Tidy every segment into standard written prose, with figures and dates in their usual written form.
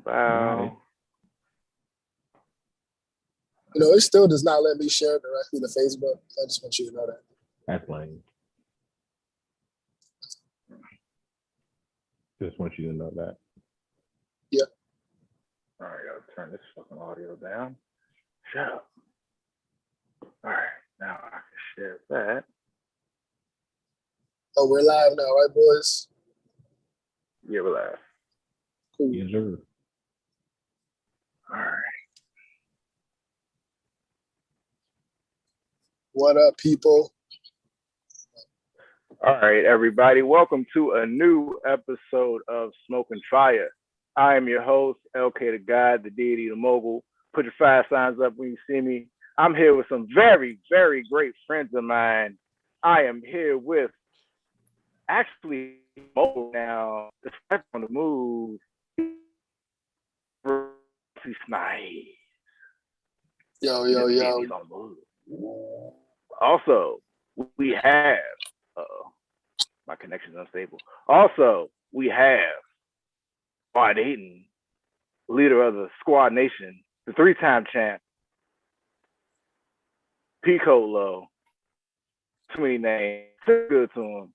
Wow. You know, it still does not let me share directly to Facebook. I just want you to know that. That's lame. Just want you to know that. Yeah. All right, gotta turn this fucking audio down. Shut up. All right, now I can share that. Oh, we're live now, right, boys? Yeah, we're live. Cool. Yes, sir. All right. What up, people? All right, everybody. Welcome to a new episode of Smokin' Fire. I am your host, LK the God, the deity, the mogul. Put your fire signs up when you see me. I'm here with some very, very great friends of mine. I am here with actually mogul now, the step on the move. Nice. Yo. Also, we have my connection's unstable. Also, we have Squad Hayden, leader of the Squad Nation, the three-time champ, Pico Low. Too many names. So good to him.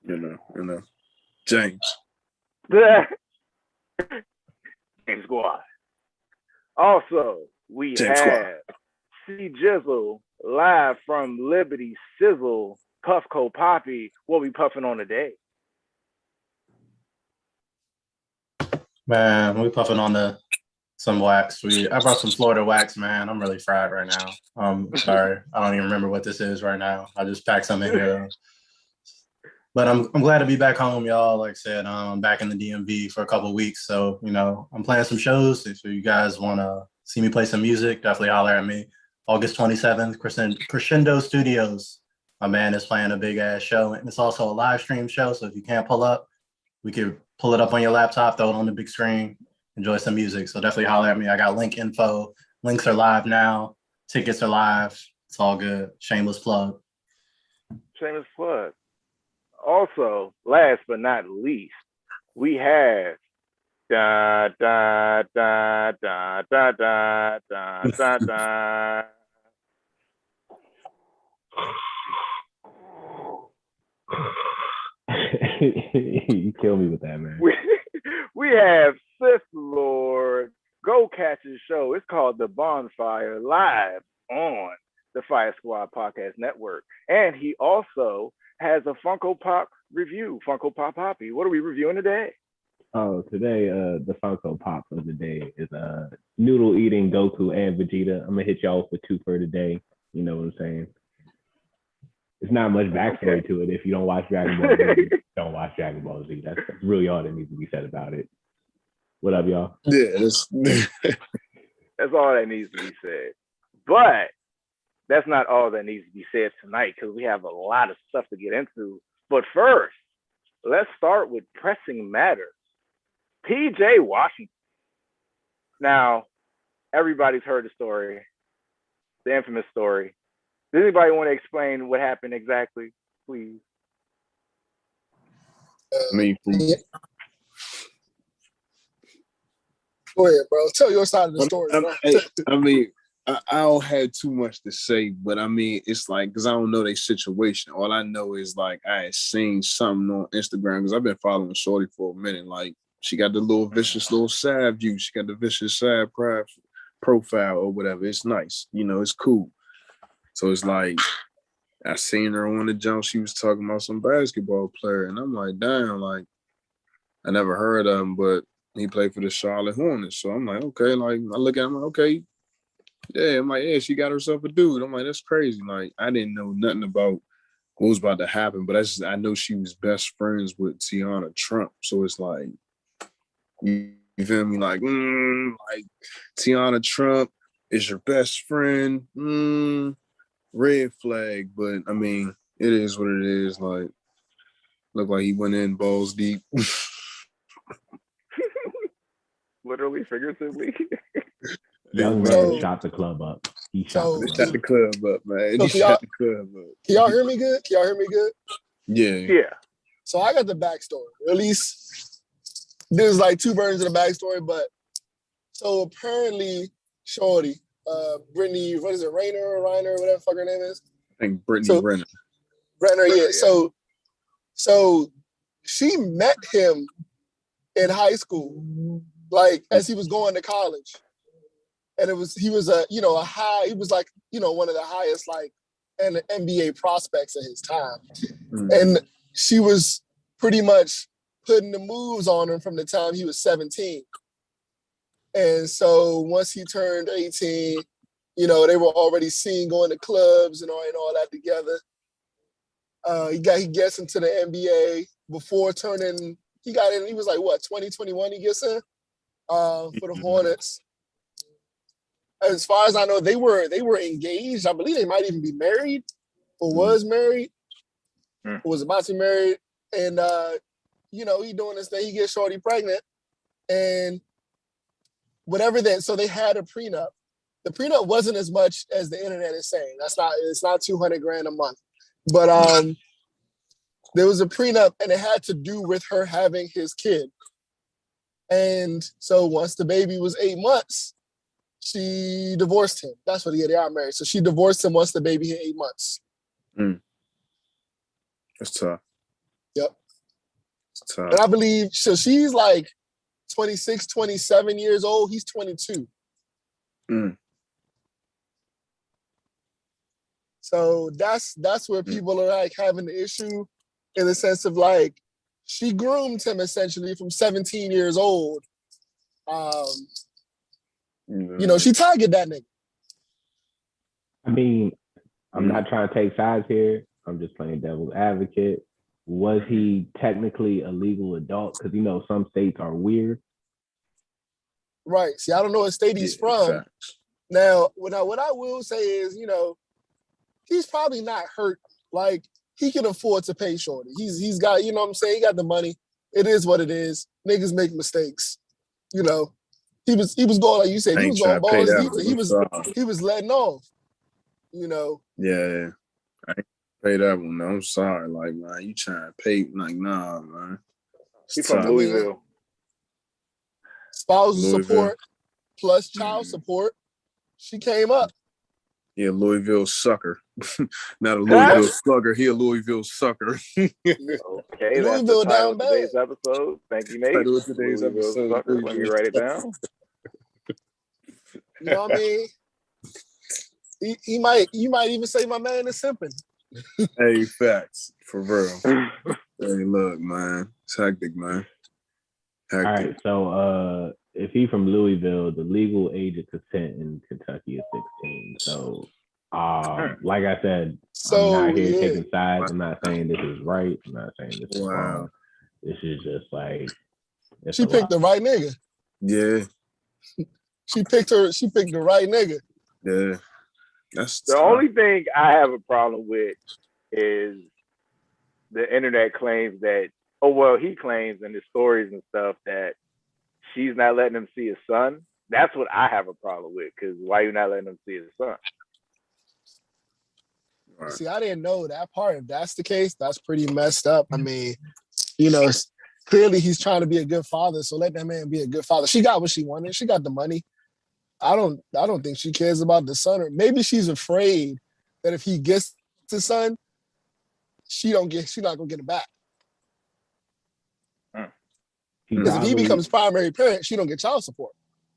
You know. James. James Squad. Also, we James have C Jizzle live from Liberty Sizzle, Puffco Poppy. What we puffing on today? Man, we puffing on some wax. I brought some Florida wax, man. I'm really fried right now. Sorry, I don't even remember what this is right now. I just packed some in here. But I'm glad to be back home, y'all. Like I said, I'm back in the DMV for a couple of weeks. So, I'm playing some shows. If you guys want to see me play some music, definitely holler at me. August 27th, Crescendo Studios. My man is playing a big ass show. And it's also a live stream show. So if you can't pull up, we could pull it up on your laptop, throw it on the big screen, enjoy some music. So definitely holler at me. I got link info. Links are live now. Tickets are live. It's all good. Shameless plug. Shameless plug. Also, last but not least, we have da da da da da da da da da. You kill me with that, man. We have Sith Lord Go Catch His show. It's called The Bonfire, live on the Fire Squad Podcast Network. And he also has a Funko Pop review, Funko Pop Poppy. What are we reviewing today? Oh, today, the Funko Pop of the day is noodle eating Goku and Vegeta. I'm gonna hit y'all with two for today. You know what I'm saying? It's not much backstory to it. If you don't watch Dragon Ball Z, don't watch Dragon Ball Z. That's really all that needs to be said about it. What up, y'all? Yeah, that's all that needs to be said. But that's not all that needs to be said tonight because we have a lot of stuff to get into. But first, let's start with pressing matters. PJ Washington. Now, everybody's heard the story, the infamous story. Does anybody want to explain what happened exactly, please? Me. Yeah. Go ahead, bro. Tell your side of the story, bro. I don't have too much to say, but it's like, because I don't know their situation. All I know is like I had seen something on Instagram because I've been following Shorty for a minute. Like she got the little vicious little side view. She got the vicious side profile or whatever. It's nice. It's cool. So it's like I seen her on the jump. She was talking about some basketball player. And I'm like, damn, like I never heard of him, but he played for the Charlotte Hornets. So I'm like, okay, like I look at him, like, okay. Yeah, I'm like, yeah, she got herself a dude. I'm like, that's crazy. Like, I didn't know nothing about what was about to happen, but I know she was best friends with Tiana Trump. So it's like, you feel me? Like Tiana Trump is your best friend. Red flag, but it is what it is. Like, look like he went in balls deep. Literally, figuratively. Young man shot the club up. He shot the club up, man. So he shot the club up. Can y'all hear me good? Yeah. So I got the backstory, or at least there's like two versions of the backstory, but so apparently Shorty, Brittany, what is it, Reiner, whatever the fuck her name is? I think Brittany Renner. Renner, yeah. So she met him in high school, like as he was going to college. And he was one of the highest like NBA prospects of his time. And she was pretty much putting the moves on him from the time he was 17. And so once he turned 18, they were already seen going to clubs and all that together. He gets into the NBA before turning. He got in. He was like 2021. He gets in for the Hornets. As far as I know, they were engaged. I believe they might even be married, or was married, or was about to be married. And he doing this thing. He gets Shorty pregnant, and whatever that. So they had a prenup. The prenup wasn't as much as the internet is saying. It's not $200,000 a month, but there was a prenup, and it had to do with her having his kid. And so once the baby was 8 months, she divorced him. That's what they are married. So she divorced him once the baby hit 8 months. That's tough. Yep. That's tough. And I believe so. She's like 26, 27 years old. He's 22. So that's where people are like having the issue in the sense of like she groomed him essentially from 17 years old. She targeted that nigga. I mean, I'm not trying to take sides here. I'm just playing devil's advocate. Was he technically a legal adult? Because, some states are weird. Right. See, I don't know what state he's from. Exactly. Now, what I will say is, he's probably not hurt. Like, he can afford to pay Shorty. He's got, he got the money. It is what it is. Niggas make mistakes. He was going, like you said, he was going balls deep. He was letting off. Yeah. I ain't pay that one. No, I'm sorry. Like, man, you trying to pay? Like, nah, man. He's from Louisville. Spousal support plus child support. She came up. Yeah, Louisville sucker. Not a Louisville slugger. He a Louisville sucker. Okay, Louisville that's down bad. Today's episode. Thank you, Nate. Today's episode. Sucker. Let me write it down. You know what I mean? You might even say my man is simping. Hey, facts. For real. Hey, look, man. It's hectic, man. Hectic. All right, so if he's from Louisville, the legal age of consent in Kentucky is 16. So, like I said, I'm not here taking sides. I'm not saying this is right. I'm not saying this is wrong. This is just like she picked the right nigga. Yeah. She picked the right nigga. Yeah. That's the only thing I have a problem with is the internet claims that, he claims in his stories and stuff that she's not letting him see his son. That's what I have a problem with, because why you not letting him see his son? Right. See, I didn't know that part. If that's the case, that's pretty messed up. I mean, clearly he's trying to be a good father, so let that man be a good father. She got what she wanted. She got the money. I don't think she cares about the son, or maybe she's afraid that if he gets the son, she's not gonna get it back. Because if he becomes primary parent, she don't get child support.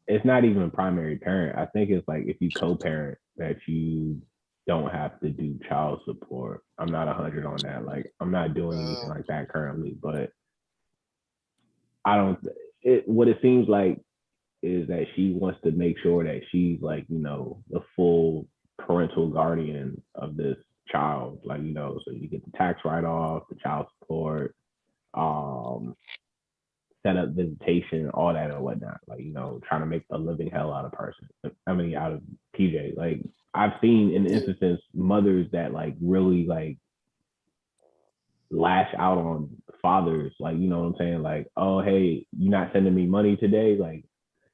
It's not even primary parent. I think it's like if you co-parent that you don't have to do child support. I'm not 100 on that. Like, I'm not doing anything like that currently, but what it seems like is that she wants to make sure that she's like, the full parental guardian of this child. Like, so you get the tax write-off, the child support, set up visitation, all that and whatnot. Like, trying to make a living hell out of out of PJ. Like, I've seen in instances mothers that like really like lash out on fathers. Like, you know what I'm saying? Like, oh, hey, you're not sending me money today. Like,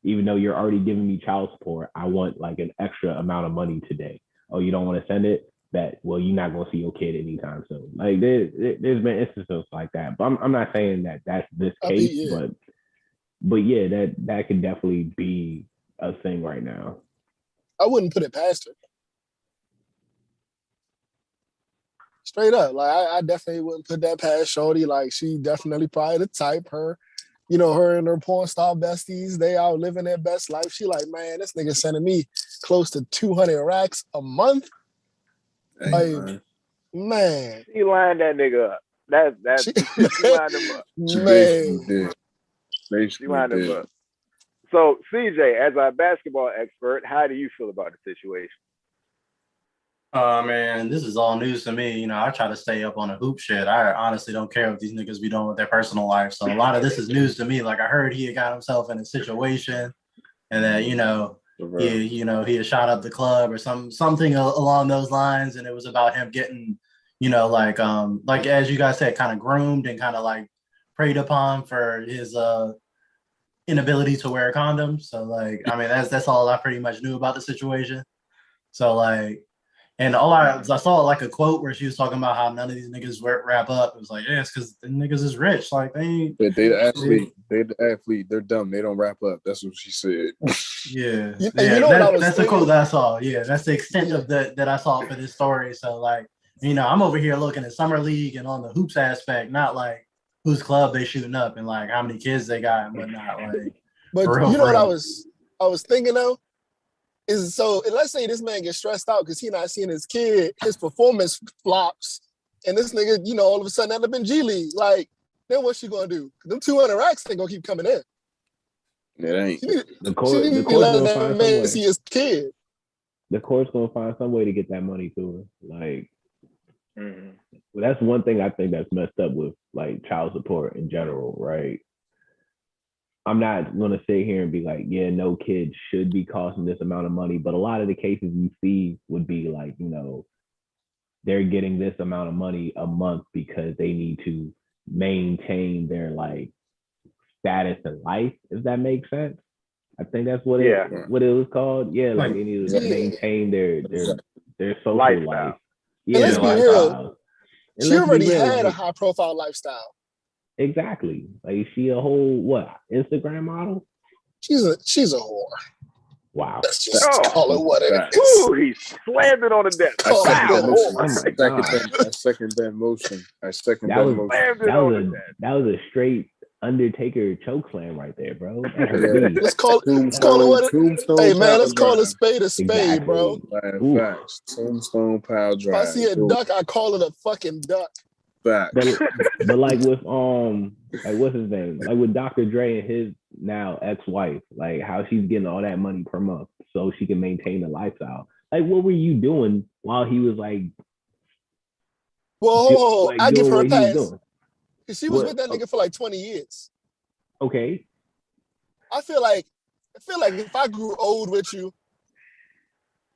even though you're already giving me child support, I want like an extra amount of money today. Oh, you don't want to send it? Well, you're not going to see your kid anytime soon. Like, there's been instances like that. But I'm not saying that that's this case, but But yeah, that could definitely be a thing right now. I wouldn't put it past her. Straight up, like I definitely wouldn't put that past Shorty. Like she definitely probably the type. Her, her and her porn star besties, they out living their best life. She like, man, this nigga sending me close to 200 racks a month. Hey, Like, man. She lined that nigga up. She lined him up. She basically did. She lined him up. So, CJ, as our basketball expert, how do you feel about the situation? Man, this is all news to me. I try to stay up on the hoop shit. I honestly don't care what these niggas be doing with their personal life. So a lot of this is news to me. Like I heard he had got himself in a situation, and then he had shot up the club or something along those lines, and it was about him getting, like as you guys said, kind of groomed and kind of like preyed upon for his inability to wear a condom. So like, I mean, that's all I pretty much knew about the situation. So like. And I saw like a quote where she was talking about how none of these niggas wrap up. It was like, yeah, it's because the niggas is rich. Like they the athlete. They're dumb. They don't wrap up. That's what she said. Yeah, that's the quote that I saw. Yeah, that's the extent of that I saw for this story. So like, I'm over here looking at summer league and on the hoops aspect, not like whose club they shooting up and like how many kids they got and whatnot. Like, but what I was thinking though. Is so let's say this man gets stressed out because he not seeing his kid, his performance flops, and this nigga, all of a sudden end up in G League. Like, then what's she gonna do? Them 200 racks ain't gonna keep coming in. It ain't. The court's gonna find some way. See his kid. The court's gonna find some way to get that money to her. Like, well, that's one thing I think that's messed up with like child support in general, right? I'm not going to sit here and be like, yeah, no kid should be costing this amount of money. But a lot of the cases you see would be like, they're getting this amount of money a month because they need to maintain their like status in life, if that makes sense. I think that's what it was called. Yeah, like they need to maintain their social life. Yeah, let's be real. She already had a high profile lifestyle. Exactly. Like is she a whole Instagram model? She's a whore. Wow. Let's just call it what it is. Ooh, he slammed it on the desk. I second that motion. That was a straight Undertaker choke slam right there, bro. Let's call it what it is. Hey man, let's call a spade, exactly. Bro. Facts. Tombstone pile drive. If I see a duck, I call it a fucking duck. But like with like what's his name? Like with Dr. Dre and his now ex-wife, like how she's getting all that money per month so she can maintain the lifestyle. Like what were you doing while he was like? Whoa, I give her a pass. Because she was with that nigga for like 20 years. Okay. I feel like if I grew old with you,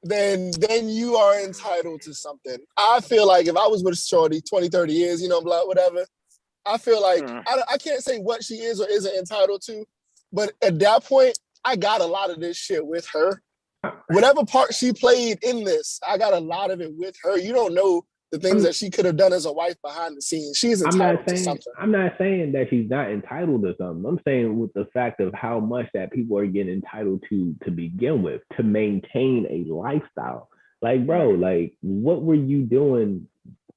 then you are entitled to something. I feel like if I was with Shorty 20, 30 years, blah, whatever, I feel like I can't say what she is or isn't entitled to, but at that point, I got a lot of this shit with her. Whatever part she played in this, I got a lot of it with her. You don't know the things that she could have done as a wife behind the scenes. She's entitled to something. I'm not saying that she's not entitled to something. I'm saying with the fact of how much that people are getting entitled to begin with, to maintain a lifestyle. Like, bro, like what were you doing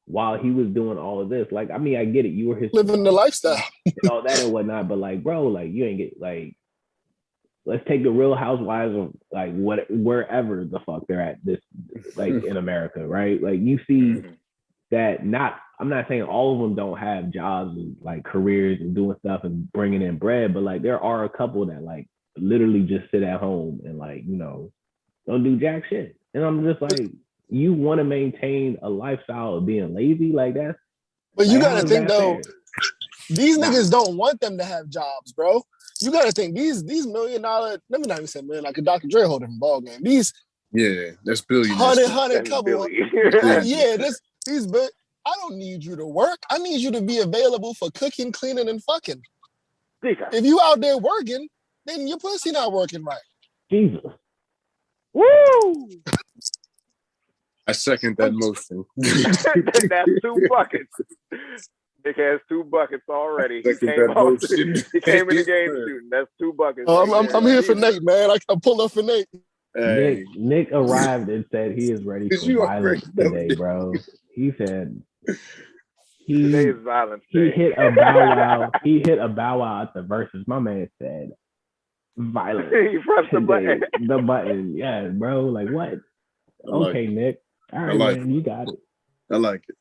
while he was doing all of this? Like, I mean, I get it. You were his living the lifestyle and all that and whatnot, but like, bro, like you ain't get like, let's take the Real Housewives of like wherever the fuck they're at this, like in America, right? Like you see that I'm not saying all of them don't have jobs and like careers and doing stuff and bringing in bread, but like there are a couple that like literally just sit at home and like, don't do jack shit. And I'm just like, you want to maintain a lifestyle of being lazy like that? But you got to think though, these niggas don't want them to have jobs, bro. You got to think these $1 million, let me not even say million, like a Dr. Dre holding a ball game. These that's billions. 100 couple. But I don't need you to work. I need you to be available for cooking, cleaning, and fucking. If you out there working, then your pussy not working right. Jesus. Woo! I second that motion. That's 2 buckets. Nick has 2 buckets already. He Second came, that off, motion. he came in the game shooting. That's 2 buckets. I'm here for Nate, man. I'm pulling up for Nate. Hey, Nick arrived and said he is ready Cause for you violence already know today, this. bro. He said Today is violence he day. hit a bow wow. He hit a bow wow at the verses. My man said violence. He pressed the button. The button. Yeah, bro. Like what? Okay, Nick. All right, like man. You got it. I like it.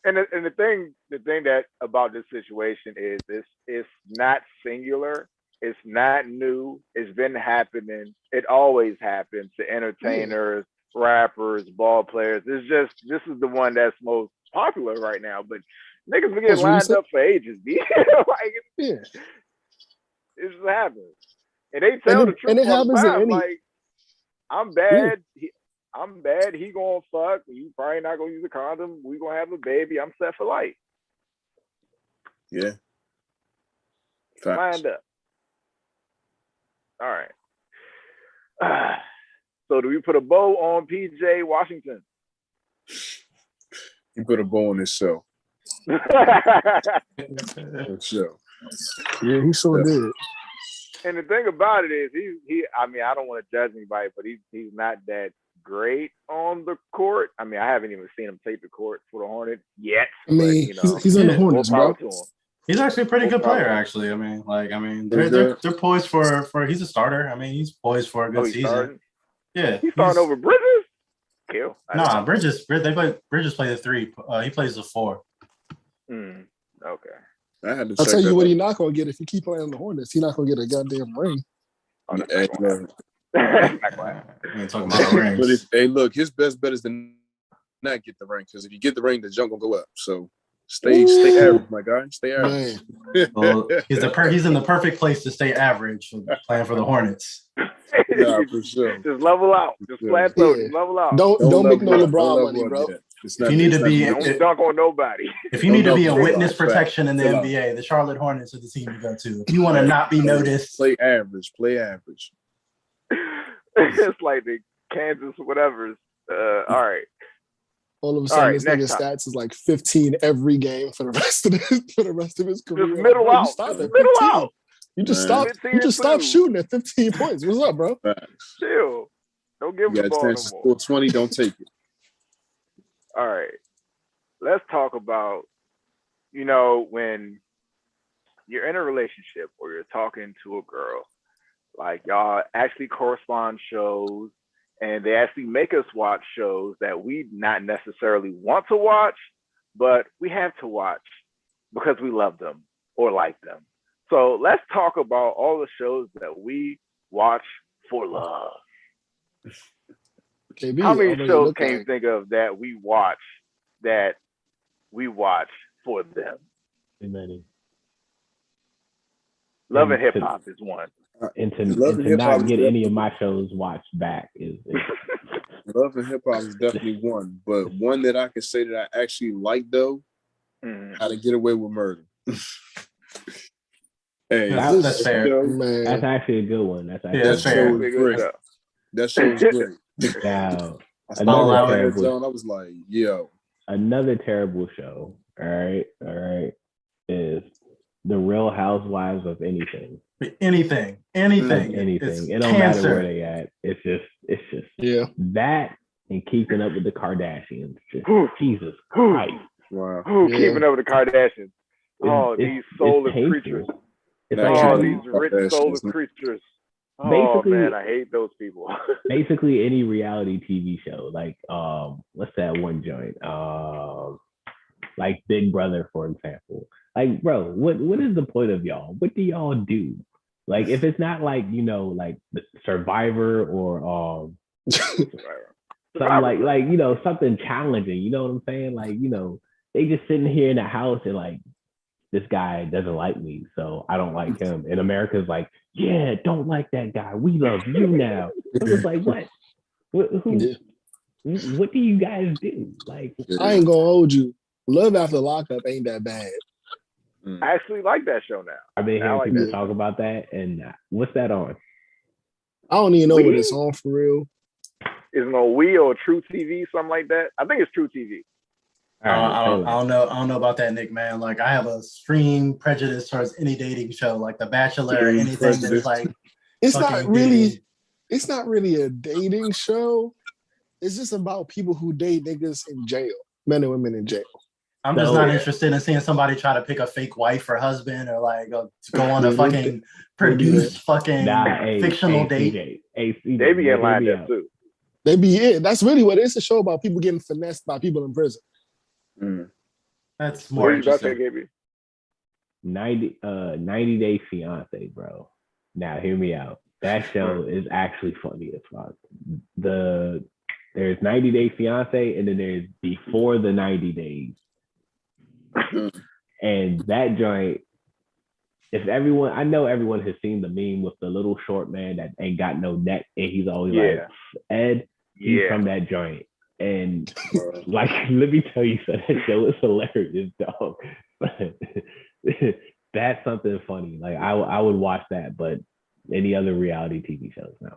And the thing that about this situation is it's not singular. It's not new. It's been happening. It always happens to entertainers, rappers, ball players. It's just this is the one that's most popular right now. But niggas been getting lined up for ages. Like it just happens. And they tell the truth and it all the happens time. in any. Like I'm bad. I'm bad. He gonna fuck. You probably not gonna use a condom. We gonna have a baby. I'm set for life. Yeah. Lined up. All right. So do we put a bow on PJ Washington? He put a bow on himself. Sure. Yeah, he sure did. And the thing about it is, he. I mean, I don't want to judge anybody, but he's not that great on the court. I mean, I haven't even seen him take the court for the Hornets yet. I mean, but, he's in the Hornets, bro. He's actually a pretty good player, actually. I mean, they're poised for. He's a starter. I mean, he's poised for a good season. Starting? Yeah, he's starting over Bridges. Kill. Nah, Bridges. Bridges plays the 3. He plays the 4. Okay. I'll tell you what he's not gonna get if you keep playing the Hornets. He's not gonna get a goddamn ring. Oh, we ain't talking about rings. But hey, look, his best bet is to not get the ring, because if you get the ring, the jump gonna go up. So stay average, my guy. Stay average. Well, he's in the perfect place to stay average, playing for the Hornets. Yeah, for sure. Just level out. Just plateau. Just level out. Don't make no LeBron money, bro. If you need to be, don't dunk on nobody. If you need to be a witness protection in the NBA, the Charlotte Hornets are the team to go to. If you want to not be noticed, play average. Play average. It's like the Kansas whatever's. All right. All of a sudden, this nigga's stats is like 15 every game for the rest of his career. Just middle out. You just stop shooting at 15 points. What's up, bro? Chill. Don't give him the ball no more. 20, don't take it. All right. Let's talk about, when you're in a relationship or you're talking to a girl, like y'all actually correspond shows and they actually make us watch shows that we not necessarily want to watch, but we have to watch because we love them or like them. So let's talk about all the shows that we watch for love. How many shows can you think of that we watch for them? Many. Love and Hip Hop is one. And to not get any of my shows watched back is Love and Hip Hop is definitely one, but one that I can say that I actually like though, How to Get Away with Murder. Hey, that's fair. Man. That's actually a good one. That's fair. That show was great. Now, I was like, yo. Another terrible show, all right, is The Real Housewives of Anything. Anything. It don't matter where they at. It's just that and Keeping Up with the Kardashians. Just Jesus Christ. Wow. Keeping Up with the Kardashians. These soulless creatures. It's these rich soulless creatures. Oh man, I hate those people. Basically any reality TV show. Like what's that one joint? Like Big Brother, for example. Like, bro, what is the point of y'all? What do y'all do? Like, if it's not like, like the Survivor or something like something challenging, you know what I'm saying? Like, they just sitting here in the house and like, this guy doesn't like me, so I don't like him. And America's like, yeah, don't like that guy. We love you now. I was like, what? What do you guys do? Like, I ain't gonna hold you. Love After Lockup ain't that bad. I actually like that show now. I've been hearing people talk about that. And what's that on? I don't even know what it's on for real. Is it on Wii or True TV, something like that? I think it's True TV. All right, I say don't, I less. don't know. I don't know about that, Nick, man. Like, I have a extreme prejudice towards any dating show, like The Bachelor, or Extreme anything that is prejudice. like It's not fucking really. dating. It's not really a dating show. It's just about people who date niggas in jail, men and women in jail. I'm just So- not interested in seeing somebody try to pick a fake wife or husband, or like go on a Yeah, fucking produced fucking fictional date. CJ, They be hear in line me there out. too. They be it. That's really what it's a show about. People getting finessed by people in prison. That's What more you about to say, interesting. KB? 90 Day Fiance, bro. Now hear me out. That show is actually funny as fuck. There's 90 Day Fiance, and then there's Before the 90 Days. And that joint, I know everyone has seen the meme with the little short man that ain't got no neck, and he's always like, Ed, he's from that joint. And like, let me tell you, so that show is hilarious, dog. That's something funny. Like, I would watch that, but any other reality TV shows, no.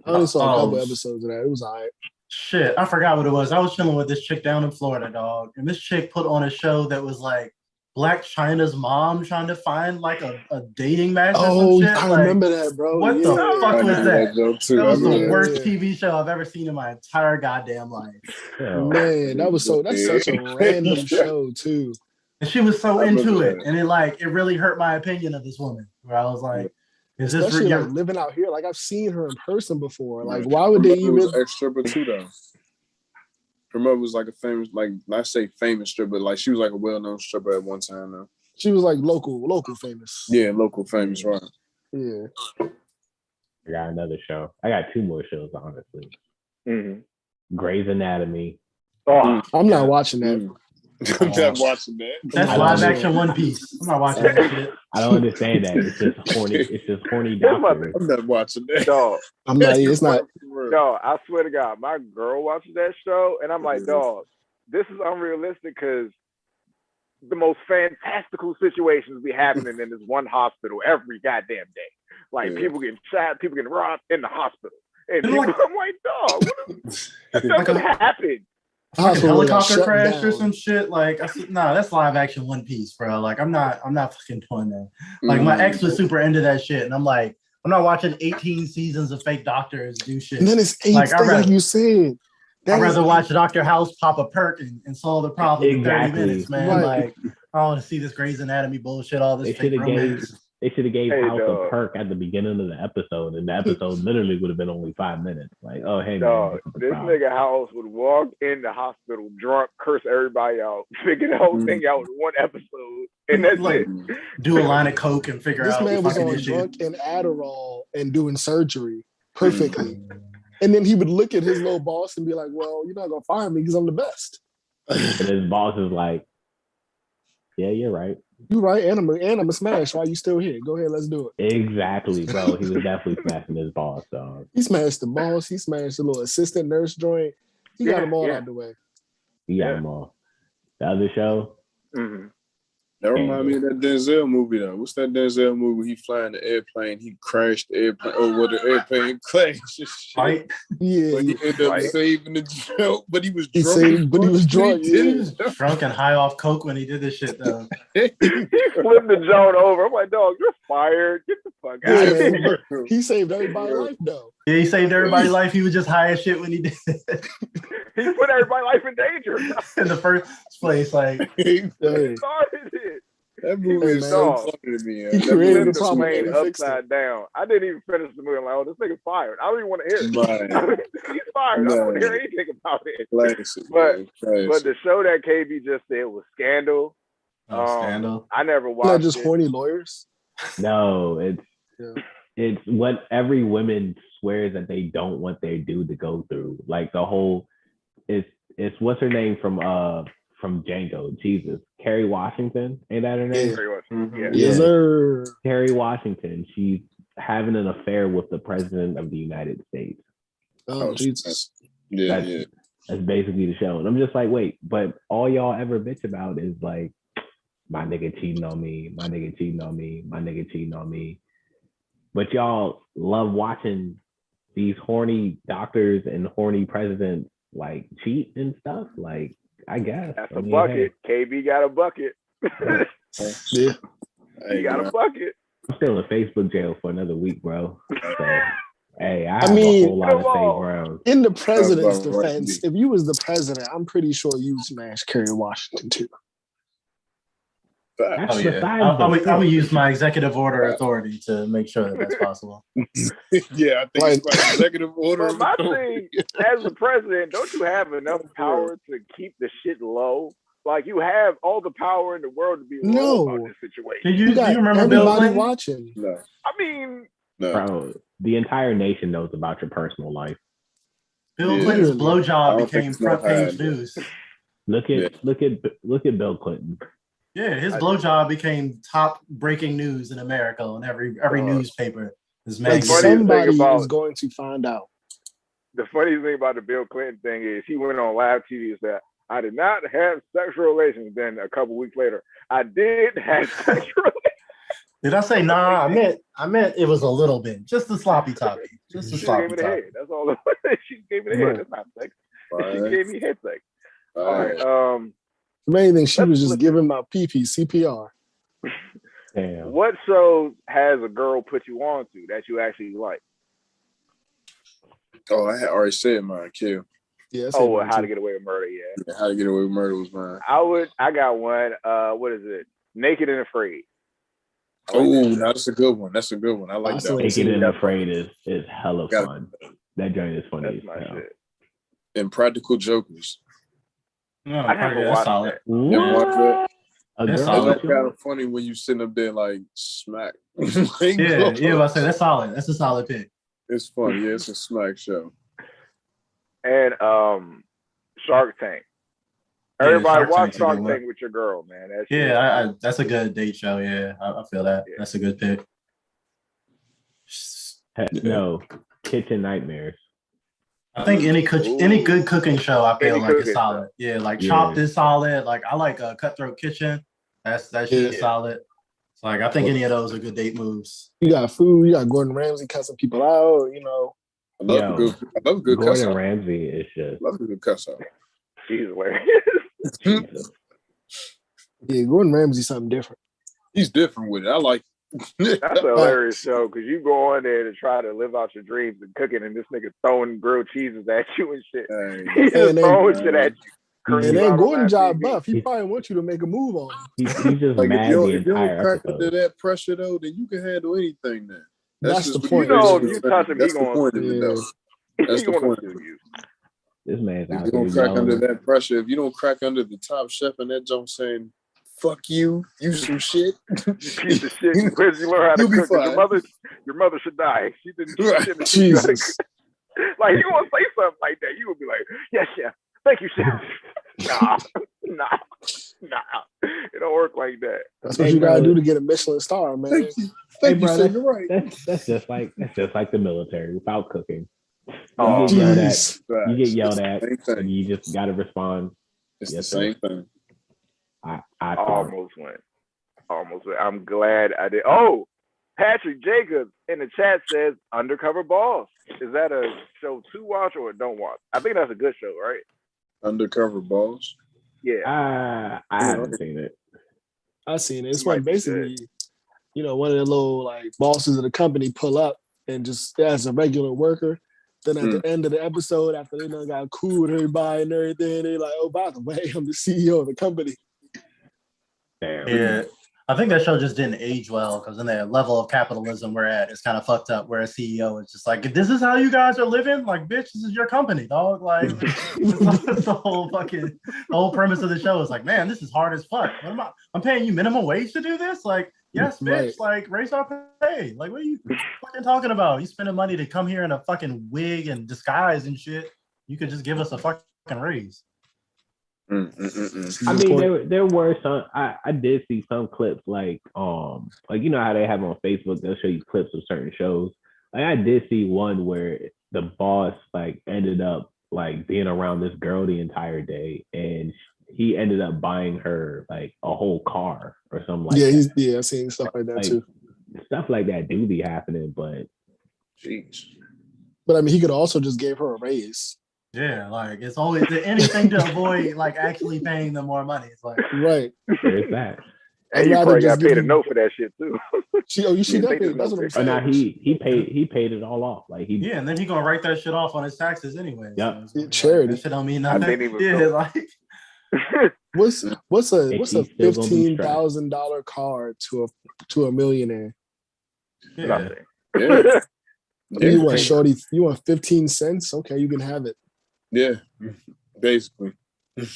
I only saw a couple episodes of that. It was all right. Shit, I forgot what it was. I was chilling with this chick down in Florida, dog, and this chick put on a show that was like Black China's mom trying to find like a dating match or some shit. I Like, remember that, bro. what the fuck was that? That was the worst Yeah. TV show I've ever seen in my entire goddamn life. Man, that's such a random show too. And she was so into it, and it really hurt my opinion of this woman. Where I was like, "Is this Especially like living out here? Like I've seen her in person before. Like why would they even? Was ex-stripper too though. Her mother was like a famous, like I say famous stripper, like she was like a well-known stripper at one time though. She was like local famous. Yeah, local famous, right? Yeah. I got another show. I got two more shows, honestly. Mm-hmm. Grey's Anatomy. Oh, I'm not watching that. I'm not watching that. That's live action One Piece. I'm not watching that shit. I don't understand that. It's just horny doctors. I'm not watching that. dog. I'm not. It's not. No, I swear to God, my girl watches that show, and I'm like, dog, this is unrealistic because the most fantastical situations be happening in this one hospital every goddamn day. Like people getting shot, people getting robbed in the hospital, and people, I'm like, dog, that doesn't happen. Like a helicopter crash or some shit. Like, that's live action One Piece, bro. Like, I'm not fucking doing that. Like, my ex was super into that shit, and I'm like, I'm not watching 18 seasons of fake doctors do shit. And then it's 8 like you said. I'd rather watch Dr. House pop a perk and solve the problem in 30 minutes, man. Right. Like, I don't want to see this Grey's Anatomy bullshit, all this fake romance. They should have gave House a perk at the beginning of the episode, and the episode literally would have been only 5 minutes. Like, oh, hey, man. This nigga House would walk in the hospital drunk, curse everybody out, figure the whole thing out in one episode, and that's it. Do a line of coke and figure this out man was on drunk and Adderall and doing surgery perfectly. And then he would look at his little boss and be like, well, you're not going to fire me because I'm the best. And his boss is like, yeah, you're right. You're right. And I'm a smash. Why you still here? Go ahead. Let's do it. Exactly, bro. He was definitely smashing his boss, dog. He smashed the boss. He smashed the little assistant nurse joint. He got them all out the way. He got them all. The other show? Mm-hmm. That reminds me of that Denzel movie though. What's that Denzel movie? He flying the airplane, he crashed the airplane, the airplane crashed. Right? Yeah. But he ended up saving the joke, but he was drunk. He was drunk. He was drunk and high off coke when he did this shit though. He flipped the joint over. I'm like, dog, you're fired. Get the fuck out of here. He saved everybody's life though. Yeah, he saved everybody's life. He was just high as shit when he did it. He put everybody's life in danger. In the first place, like he started it. That movie is so funny to me. He created the problem plane upside down. I didn't even finish the movie. I'm like, oh, this nigga's fired. I don't even want to hear it. He's fired. I don't want to hear anything about it. But the show that KB just said was Scandal. Scandal. I never watched Not just it. horny lawyers. No, it's what every woman swears that they don't want their dude to go through. Like the whole, it's what's her name from Django? Jesus, Carrie Washington, ain't that her name? Yeah. Yes, sir. Carrie Washington. She's having an affair with the president of the United States. Oh, Jesus. That's basically the show. And I'm just like, wait, but all y'all ever bitch about is like, my nigga cheating on me, my nigga cheating on me, my nigga cheating on me. But y'all love watching these horny doctors and horny presidents like cheat and stuff. Like, I guess. That's I a mean, bucket. KB got a bucket. Yeah. He got a bucket. I'm still in Facebook jail for another week, bro. So, hey, I I have mean, a whole lot of save rounds. In the president's That's about right. defense, if you was the president, I'm pretty sure you'd smash Carrie Washington too. That's Oh yeah, besides I'm the gonna point. use my executive order authority to make sure that that's possible. Yeah, I think it's by executive order. But my thing, as the president, don't you have enough power to keep the shit low? Like you have all the power in the world to be low about this situation. Do you remember Bill everybody Clinton? watching. No. I mean, Bro, the entire nation knows about your personal life. Bill Clinton's I blowjob don't think became it's no front page hide. news. Look at Bill Clinton. Yeah, his blowjob became top breaking news in America on every newspaper. His Like magazine. somebody is going to find out. The funniest thing about the Bill Clinton thing is he went on live TV and said, I did not have sexual relations. Then a couple weeks later, I did have sexual relations. Did I say nah? I meant it was a little bit. Just a sloppy toppy. Just a She sloppy gave me the toppy. head. That's all. She gave me the head. That's not sex. She gave me head sex. All right. The main thing, she was just giving my pee-pee CPR. Damn. What shows has a girl put you on to that you actually like? Oh, I had already said mine, Kill. Yeah. How to Get Away with Murder, yeah. How to Get Away with Murder was mine. I got one. What is it? Naked and Afraid. Oh, that's a good one. That's a good one. I like that. Naked and Afraid is hella fun. That joint is funny. That's my shit. And Practical Jokers. No, I never that's watched solid. that. What? That's It's solid. kind of funny when you sitting up there like smack. Yeah, I say that's solid. That's a solid pick. It's funny. Yeah, it's a smack show. And Shark Tank. Everybody watch Shark Tank's Tank with your girl, man. That's a good date show. Yeah, I feel that. Yeah. That's a good pick. No, Kitchen Nightmares. I think any good cooking show I feel like is solid. Yeah, like Chopped is solid. Like I like Cutthroat Kitchen. That shit is solid. It's like I think any of those are good date moves. You got food. You got Gordon Ramsay cussing people out. You know. I love a good cuss Gordon out. Ramsay is just. I love a good cuss out. He's hilarious. Yeah, Gordon Ramsay's something different. He's different with it. I like it. That's a hilarious show because you go on there to try to live out your dreams and cooking, and this nigga throwing grilled cheeses at you and shit. He's just throwing shit at you. And then Gordon job buff. He probably wants you to make a move on him. He's just like mad if you the don't entire crack episode. under that pressure though, then you can handle anything. Then that's the point. You know, if you touch him, that's he the going. point of it though. That's the point. This man's if out you don't here crack under yelling. that pressure, if you don't crack under the Top Chef and that jump saying, "Fuck you, you some shit," piece of shit. Where did you learn how to cook? Your mother should die. She didn't. Right. Jesus. Like you want to say something like that, you would be like, "Yes, chef. Thank you, chef." Nah. It don't work like that. That's what you gotta do to get a Michelin star, man. Thank you, sir. You're right. That's just like the military without cooking. Oh, you get yelled at, and you just gotta respond. It's the same thing. I almost went. I'm glad I did. Oh, Patrick Jacobs in the chat says Undercover Balls. Is that a show to watch or don't watch? I think that's a good show, right? Undercover Balls. Yeah. I haven't seen it. I've seen it. It's like basically, one of the little like bosses of the company pull up and just as a regular worker. Then at the end of the episode, after they done got cool with everybody and everything, they're like, "Oh, by the way, I'm the CEO of the company." Damn. Yeah, I think that show just didn't age well because in the level of capitalism we're at, it's kind of fucked up. Where a CEO is just like, "If this is how you guys are living, like, bitch, this is your company, dog." Like, that's the whole premise of the show is like, man, this is hard as fuck. I'm paying you minimum wage to do this, like. Yes, bitch, right. Like, raise our pay. Like, what are you fucking talking about? You spending money to come here in a fucking wig and disguise and shit. You could just give us a fucking raise. I mean, there were some. I did see some clips like you know how they have on Facebook. They'll show you clips of certain shows. Like I did see one where the boss like ended up like being around this girl the entire day, and he ended up buying her like a whole car or something like that. I've seen stuff like that too. Stuff like that do be happening, but jeez. But I mean, he could also just gave her a raise. Yeah, like it's always anything to avoid like actually paying them more money. It's like Right. There's that. And you probably got paid a note for that shit too. She definitely. That's what I'm Oh, saying. now he paid it all off. Like he and then he gonna write that shit off on his taxes anyway. Yep. So Charity. that shit don't mean nothing. I didn't even yeah, know. like What's a $15,000 car to a millionaire? yeah. Nothing. Yeah. You want Shorty? You want 15 cents? Okay, you can have it. Yeah, basically. But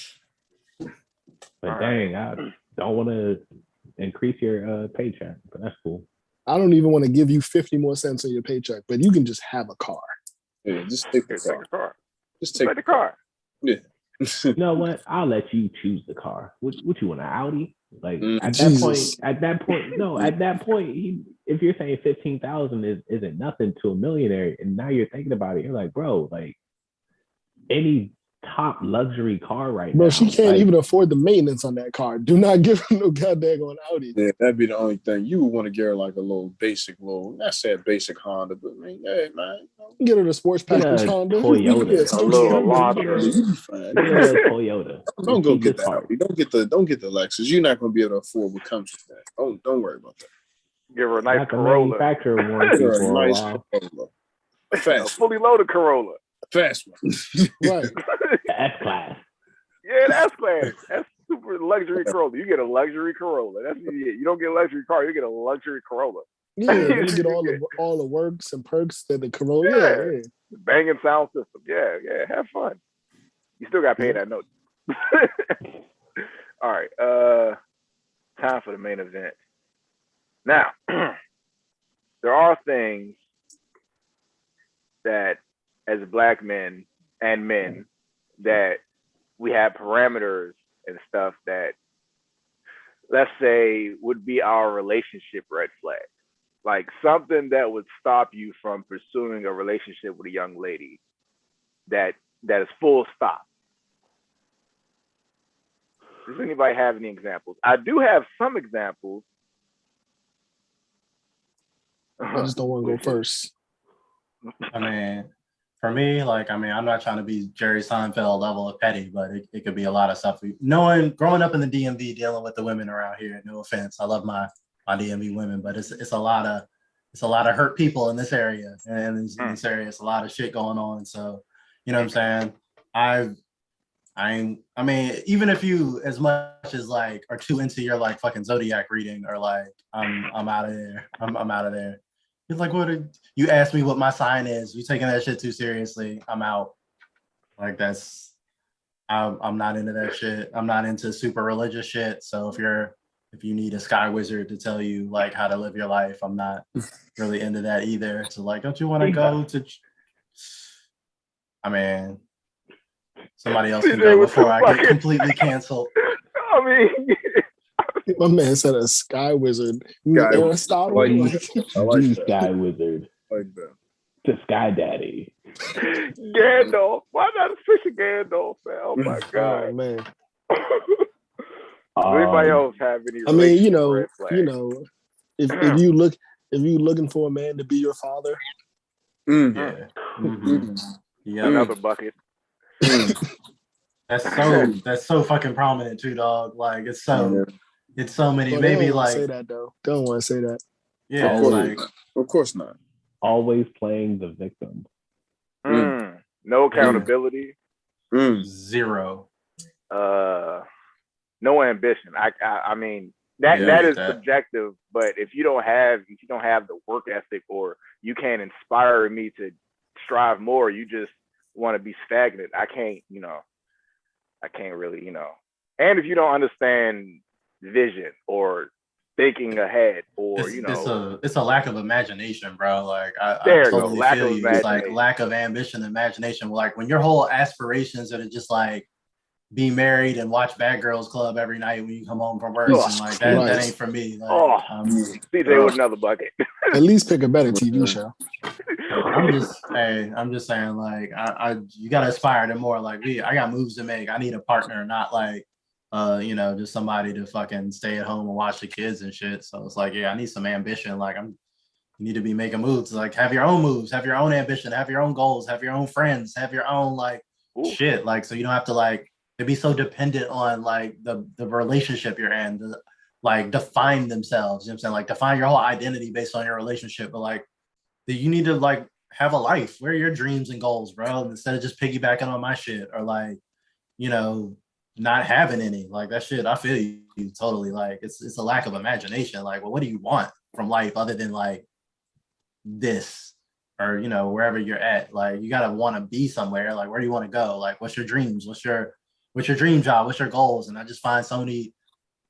dang, I don't want to increase your paycheck, but that's cool. I don't even want to give you 50 more cents on your paycheck, but you can just have a car. Yeah, just take the car. Just take the car. Yeah. You know what? I'll let you choose the car. What you want, an Audi? Like at that point, if you're saying 15,000 isn't nothing to a millionaire, and now you're thinking about it, you're like, bro, like any top luxury car right now. Bro, she can't even afford the maintenance on that car. Do not give her no goddamn on Audi. Yeah, that'd be the only thing. You would want to get her like a little basic, not say a basic Honda, but I mean, hey man, get her the sports package Honda. Toyota. A little Elantra. Toyota. Don't go get that Audi. Don't get the Lexus. You're not gonna be able to afford what comes with that. Don't worry about that. Give her a nice Corolla. Manufacturer warranty for a nice while. Corolla. A fully loaded Corolla. Fast one. Right. The S-Class. Yeah, the S-Class. That's super luxury Corolla. You get a luxury Corolla. That's you don't get a luxury car. You get a luxury Corolla. Yeah, you get all the works and perks that the Corolla. Yeah. Banging sound system. Yeah. Have fun. You still got to pay that note. All right. Time for the main event. Now, there are things that, as Black men and men, that we have parameters and stuff that, let's say, would be our relationship red flag. Like something that would stop you from pursuing a relationship with a young lady that is full stop. Does anybody have any examples? I do have some examples. I just don't want to go first. I mean, for me, I'm not trying to be Jerry Seinfeld level of petty, but it could be a lot of stuff. Growing up in the DMV, dealing with the women around here, no offense, I love my DMV women, but it's a lot of hurt people in this area, and in this area, it's a lot of shit going on. So, you know what I'm saying? I mean, even if you as much as like are too into your like fucking zodiac reading or like I'm out of there. I'm out of there. It's like, you asked me what my sign is. You taking that shit too seriously. I'm out. Like I'm not into that shit. I'm not into super religious shit. So if you need a sky wizard to tell you like how to live your life, I'm not really into that either. So like, don't you want to go to? I mean, somebody else can go before I get completely canceled. I mean, my man said a sky wizard. Aristotle. I like Sky wizard. Like that. The Sky Daddy. Gandalf. Why not a fish of Gandalf, man? Oh my god. Oh man. Does anybody else have any? I mean, if you looking for a man to be your father, yeah, mm-hmm. Yeah, another bucket. That's so fucking prominent too, dog. Like it's so many. Well, maybe don't like say that though. Don't want to say that. Yeah, of course not. Always playing the victim. No accountability. Zero. No ambition. I mean that is subjective, but if you don't have the work ethic, or you can't inspire me to strive more, you just want to be stagnant. I can't really, and if you don't understand vision or thinking ahead, or it's a lack of imagination, bro. Like I totally feel you. It's like lack of ambition, imagination. Like when your whole aspirations are to just like be married and watch Bad Girls Club every night when you come home from work, and like that ain't for me. Like, CJ with another bucket. At least pick a better TV show. I'm just saying, like, you gotta aspire to more. Like, I got moves to make. I need a partner, not like, just somebody to fucking stay at home and watch the kids and shit. So it's like, I need some ambition. Like, you need to be making moves. Like, have your own moves, have your own ambition, have your own goals, have your own friends, have your own like shit. Like, so you don't have to like to be so dependent on like the relationship you're in to like define themselves. You know what I'm saying? Like define your whole identity based on your relationship. But like you need to like have a life. Where are your dreams and goals, bro? Instead of just piggybacking on my shit or like, you know, not having any. Like that shit, I feel you totally. Like it's a lack of imagination. Like, well, what do you want from life other than like this? Or you know, wherever you're at, like you gotta want to be somewhere. Like, where do you want to go? Like, what's your dreams? What's your dream job? What's your goals? And I just find so many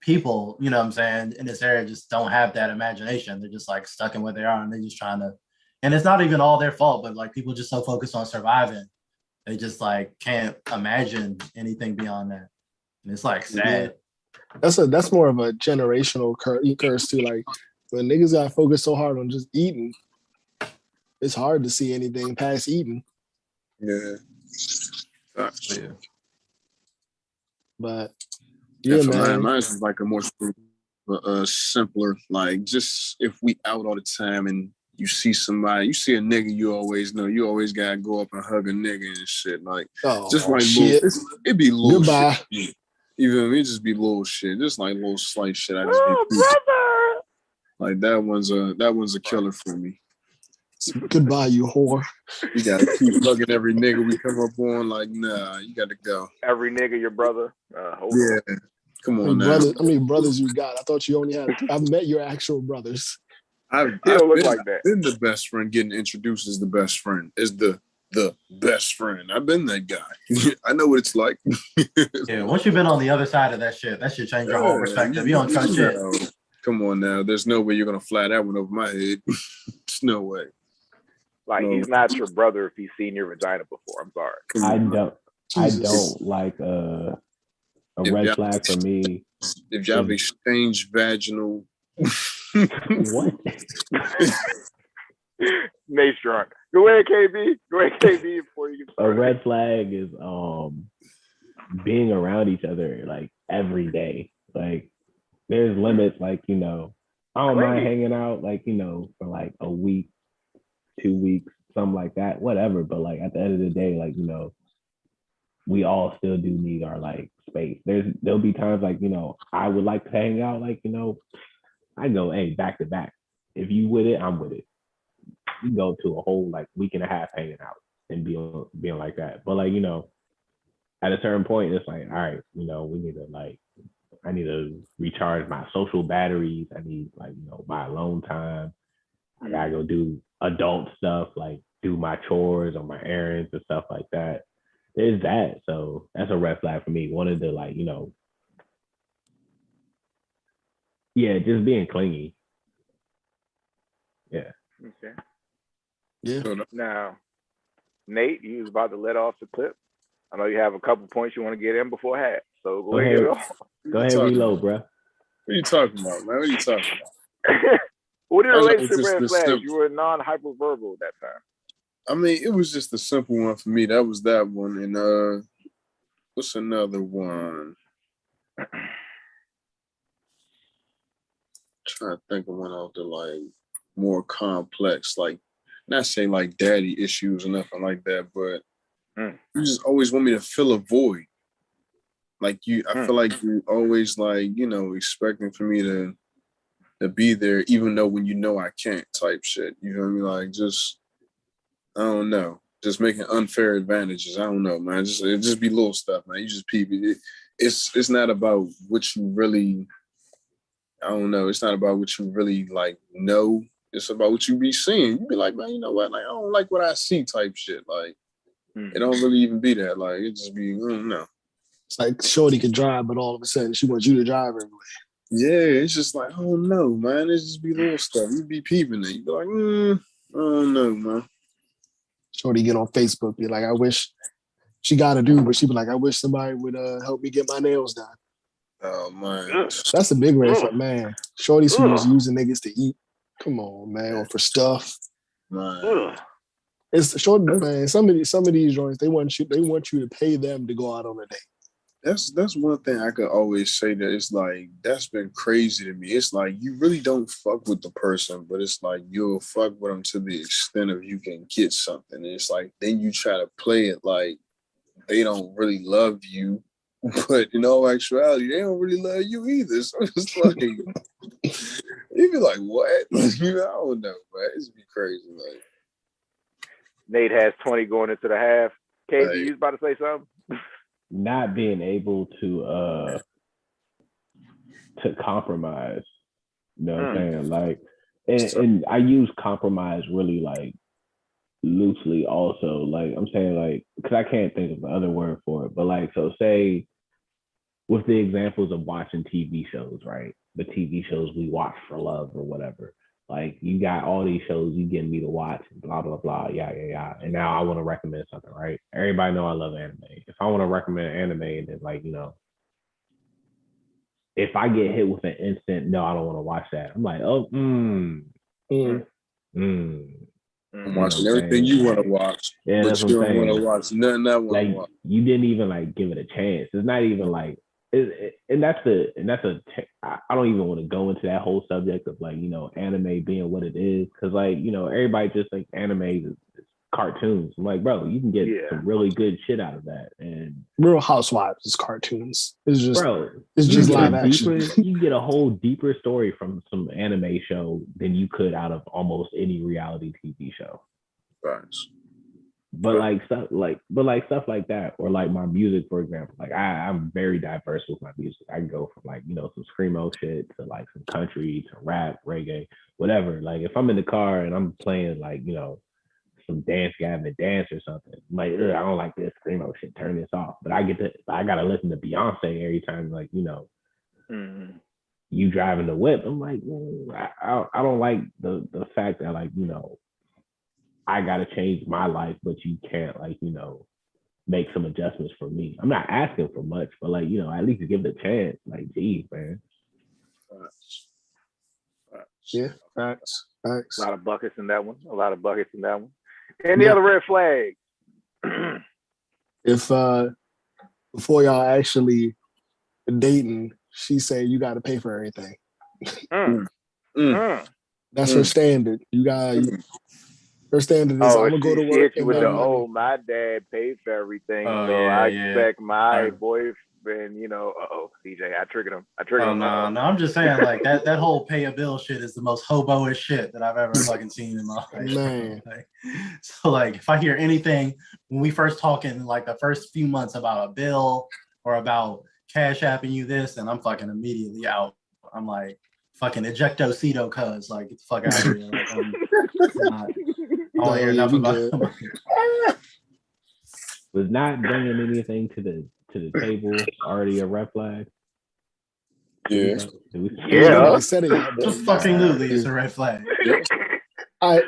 people, you know what I'm saying, in this area just don't have that imagination. They're just like stuck in where they are and they're just trying to, and it's not even all their fault, but like people just so focused on surviving, they just like can't imagine anything beyond that. And it's like sad. That's more of a generational curse too. Like when niggas got focused so hard on just eating, it's hard to see anything past eating. Yeah. Yeah. But yeah, man. Mine's like a more simpler. Like just if we out all the time and you see somebody, you see a nigga you always know, you always gotta go up and hug a nigga and shit. Like just like shit. It'd be little Goodbye. shit. You feel me? It just be little shit, just like little slight shit. I just be like that one's a killer for me. Goodbye, you whore. You gotta keep hugging every nigga we come up on. Like, nah, you gotta go. Every nigga your brother. Yeah, come on now. How many brothers you got? I thought you only had. I've met your actual brothers. I've look like that. been the best friend. Getting introduced as the best friend is the best friend. I've been that guy. I know what it's like. Yeah, once you've been on the other side of that shit change your whole perspective. You don't trust shit. Come on now. There's no way you're gonna fly that one over my head. There's no way. Like he's not your brother if he's seen your vagina before. I'm sorry. I don't like a red flag for me. If y'all exchange vaginal. What? Nate's drunk. Go ahead, KB. Before you get started. A red flag is being around each other like every day. Like there's limits. Like I don't mind hanging out like for like a week, 2 weeks, something like that, whatever. But like at the end of the day, like we all still do need our like space. There'll be times like I would like to hang out like I go back to back. If you with it, I'm with it. We go to a whole like week and a half hanging out and being like that. But like at a certain point, it's like all right, we need to like I need to recharge my social batteries. I need like my alone time. I gotta go do adult stuff like do my chores or my errands and stuff like that. There's that. So that's a red flag for me. Wanted to like just being clingy. Yeah. Okay. Yeah. Now, Nate, you was about to let off the clip. I know you have a couple points you want to get in before half. So go ahead. Go ahead, reload, bro. What are you talking about, man? What are you talking about? What are your relationship red flags? You were non-hyperverbal at that time. I mean, it was just a simple one for me. That was that one. And what's another one? Trying to think of one out there like more complex, like not saying like daddy issues or nothing like that, but you just always want me to fill a void. Like I feel like you always like, expecting for me to be there, even though when I can't type shit. You know what I mean? Like just, I don't know, just making unfair advantages. I don't know, man. It just be little stuff, man. You just peep it. It's not about what you really, I don't know. It's not about what you really like know. It's about what you be seeing. You be like, man, you know what? Like, I don't like what I see type shit. Like, it don't really even be that. Like, it just be, I don't know. It's like Shorty could drive, but all of a sudden she wants you to drive everywhere. Yeah, it's just like, I don't know, man. It's just be little stuff. You be peeping it. You be like, I don't know, man. Shorty get on Facebook, be like, I wish she got a dude, but she be like, I wish somebody would help me get my nails done. Oh, man. That's a big red flag, man. Shorty's who was using niggas to eat. Come on, man, or for stuff. Man. It's short, man. Some of these joints, they want you to pay them to go out on a date. That's one thing I could always say that it's like, that's been crazy to me. It's like, you really don't fuck with the person, but it's like, you'll fuck with them to the extent of you can get something. And it's like, then you try to play it like they don't really love you, but in all actuality, they don't really love you either. So it's like you be like, what? I don't know, man. It's be crazy. Like Nate has 20 going into the half. Casey, Like- you was about to say something? Not being able to compromise. You know what I'm saying? Like, and I use compromise really like loosely also. Like I'm saying like, because I can't think of the other word for it, but like, so say with the examples of watching TV shows, right? The TV shows we watch for love or whatever. Like you got all these shows you getting me to watch, blah, blah, blah, yeah. And now I want to recommend something, right? Everybody know I love anime. If I want to recommend anime, then like, you know, if I get hit with an instant, no, I don't want to watch that. I'm like, oh, I'm watching everything you want to watch, Yeah, but that's you what I'm don't want saying. to watch nothing I want Like to watch. you didn't even like give it a chance. It's not even like, I don't even want to go into that whole subject of like, you know, anime being what it is, because like, you know, everybody just like anime is cartoons. I'm like, bro, you can get some really good shit out of that. And Real Housewives is cartoons. It's just, bro, it's just live action. You get a whole deeper story from some anime show than you could out of almost any reality TV show. Thanks. But like stuff like that, or like my music, for example, like I'm very diverse with my music. I can go from like, you know, some screamo shit to like some country to rap, reggae, whatever. Like if I'm in the car and I'm playing like, you know, some dance gavin dance or something, I'm like, I don't like this screamo shit, turn this off. But I gotta listen to Beyonce every time, like, you know, you driving the whip. I'm like, I don't like the fact that like, you know, I gotta change my life, but you can't like, you know, make some adjustments for me. I'm not asking for much, but like, you know, at least give it a chance. Like, geez, man. Yeah, facts. A lot of buckets in that one. Any other red flags? If before y'all actually dating, she said you got to pay for everything. That's her standard. Her standard is I'm gonna go to work and with the my dad paid for everything, I expect my boyfriend, you know, CJ, I triggered him. No, I'm just saying like that whole pay a bill shit is the most hobo-ish shit that I've ever fucking seen in my life. Man. Like, so like if I hear anything when we first talking like the first few months about a bill or about cash apping you this, and I'm fucking immediately out. I'm like fucking ejectocito cuz like get the fuck out of here. Like I don't hear enough about it. Was not bringing anything to the table already a red flag? Yeah. Just fucking literally it's a red flag. I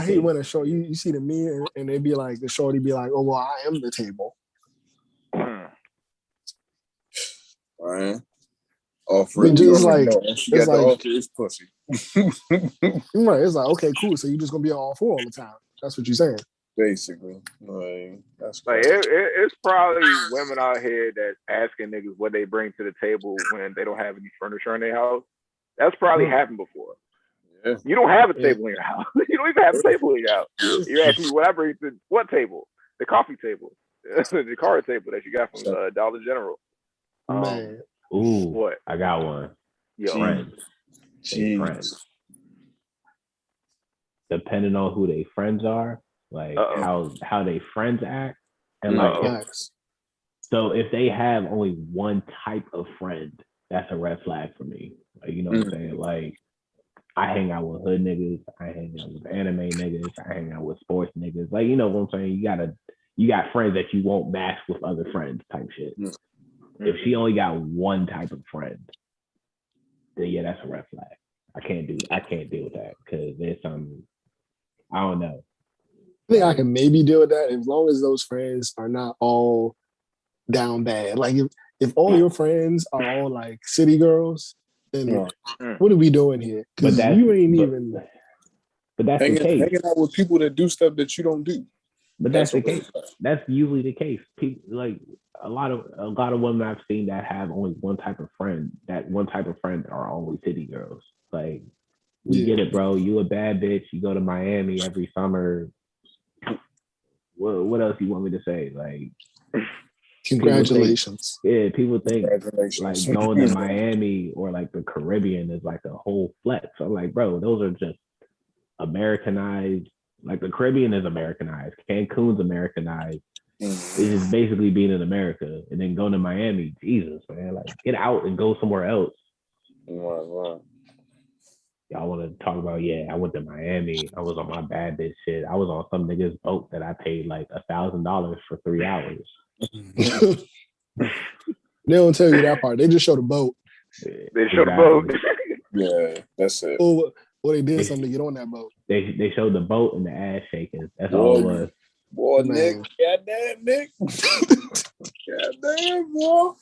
hate when a short you see the meme and they be like the shorty be like, oh well, I am the table. Right. Offering just like she got the offer is pussy. Right, it's like, okay, cool. So you're just gonna be all four all the time. That's what you're saying. Basically. Like that's like it's probably women out here that's asking niggas what they bring to the table when they don't have any furniture in their house. That's probably happened before. Yeah. You don't have a table in your house. You don't even have a table in your house. You ask me what I bring to what table? The coffee table. The card table that you got from Dollar General. Man. Ooh, what? I got one. Yo. Friends. Friends. Depending on who they friends are, like how they friends act, and like so if they have only one type of friend, that's a red flag for me. Like, you know what I'm saying? Like I hang out with hood niggas, I hang out with anime niggas, I hang out with sports niggas. Like, you know what I'm saying? You got friends that you won't match with other friends type shit. If she only got one type of friend, then yeah, that's a red flag. I can't deal with that because there's some, I don't know. I think I can maybe deal with that as long as those friends are not all down bad. Like if all your friends are all like city girls, then what are we doing here? But that's the case. Hanging out with people that do stuff that you don't do. But that's the case. That's usually the case. People, like a lot of women I've seen that have only one type of friend. That one type of friend are always city girls. Like we get it, bro. You a bad bitch. You go to Miami every summer. what else you want me to say? Like, Congratulations. People think like going to Miami or like the Caribbean is like a whole flex. So I'm like, bro, those are just Americanized. Like the Caribbean is Americanized. Cancun's Americanized. It's just basically being in America. And then going to Miami, Jesus, man. Like, get out and go somewhere else. Right. Y'all want to talk about, I went to Miami. I was on my bad bitch shit. I was on some nigga's boat that I paid like $1,000 for 3 hours. They don't tell you that part. They just show the boat. They show the boat. Yeah, that's it. Or they did something to get on that boat. They showed the boat and the ass shaking. That's all it was. Boy, Man. Nick. Goddamn, Nick. Goddamn, boy.